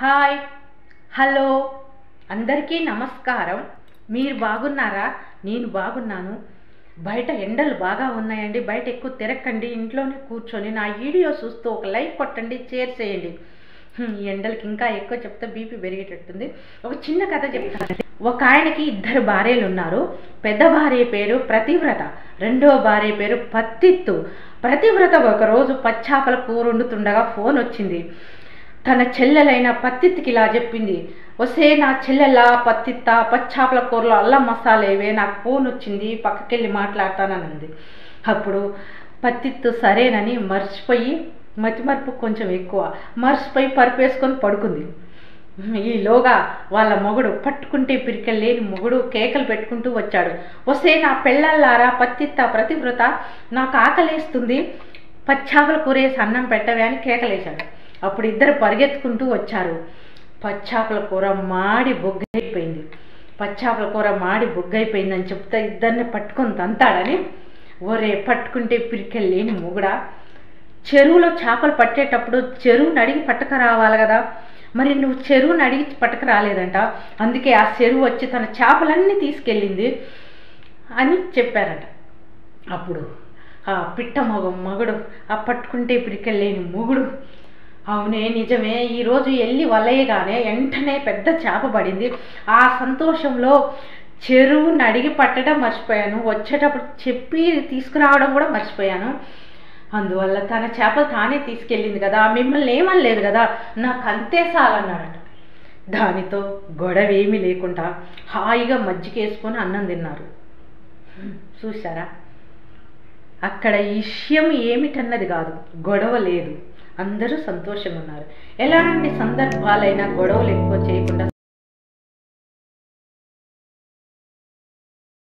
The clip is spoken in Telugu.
హాయ్ హలో అందరికీ నమస్కారం. మీరు బాగున్నారా? నేను బాగున్నాను. బయట ఎండలు బాగా ఉన్నాయండి. బయట ఎక్కువ తిరగకండి, ఇంట్లోనే కూర్చొని నా వీడియో చూస్తూ ఒక లైక్ కొట్టండి, షేర్ చేయండి. ఈ ఎండలకి ఇంకా ఎక్కువ చెప్తే బీపీ పెరిగేటట్టుంది. ఒక చిన్న కథ చెప్తానండి. ఒక ఆయనకి ఇద్దరు భార్యలు ఉన్నారు. పెద్ద భార్య పేరు ప్రతివ్రత, రెండో భార్య పేరు పత్తిత్తు. ప్రతివ్రత ఒకరోజు పచ్చాపల కూర వండుతుండగా ఫోన్ వచ్చింది. తన చెల్లెలైన పత్తిత్తికి ఇలా చెప్పింది, వస్తే నా చెల్లెలా పత్తిత్త పచ్చాపల కూరలో అల్లం మసాలా ఏవే, నాకు ఫోన్ వచ్చింది, పక్కకెళ్ళి మాట్లాడతానన్నది. అప్పుడు పత్తిత్తు సరేనని మర్చిపోయి, మతిమరుపు కొంచెం ఎక్కువ, మర్చిపోయి పరుపేసుకొని పడుకుంది. ఈలోగా వాళ్ళ మొగుడు, పట్టుకుంటే పిరికెళ్ళేని మొగుడు కేకలు పెట్టుకుంటూ వచ్చాడు. వస్తే నా పెళ్ళల్లారా పత్తిత్త ప్రతివ్రత, నాకు ఆకలేస్తుంది, పచ్చాపల కూరేసి అన్నం పెట్టవే అని కేకలేశాడు. అప్పుడు ఇద్దరు పరిగెత్తుకుంటూ వచ్చారు. పచ్చాపల కూర మాడి బొగ్గైపోయింది. పచ్చాపల కూర మాడి బొగ్గైపోయిందని చెప్తే ఇద్దరిని పట్టుకొని తంతాడని, ఒరే పట్టుకుంటే పిరికెళ్ళేని మొగుడా, చెరువులో చేపలు పట్టేటప్పుడు చెరువుని అడిగి పట్టక రావాలి కదా, మరి నువ్వు చెరువుని అడిగి పట్టక రాలేదంట, అందుకే ఆ చెరువు వచ్చి తన చేపలన్నీ తీసుకెళ్ళింది అని చెప్పారట. అప్పుడు ఆ పిట్ట మగుడు, ఆ పట్టుకుంటే పిరికెళ్ళేని మొగుడు, అవునే నిజమే, ఈరోజు వెళ్ళి వలయగానే వెంటనే పెద్ద చేప పడింది, ఆ సంతోషంలో చెరువుని అడిగి పట్టడం మర్చిపోయాను, వచ్చేటప్పుడు చెప్పి తీసుకురావడం కూడా మర్చిపోయాను, అందువల్ల తన చేపలు తానే తీసుకెళ్ళింది కదా, మిమ్మల్ని ఏమనలేదు కదా, నాకు అంతే చాలన్నాడట. దానితో గొడవ ఏమీ లేకుండా హాయిగా మజ్జిగేసుకొని అన్నం తిన్నారు. చూసారా, అక్కడ విషయం ఏమిటన్నది కాదు, గొడవ లేదు, అందరూ సంతోషంగా ఉన్నారు. ఎలాంటి సందర్భాలైనా గొడవలు ఎక్కువ చేయకుండా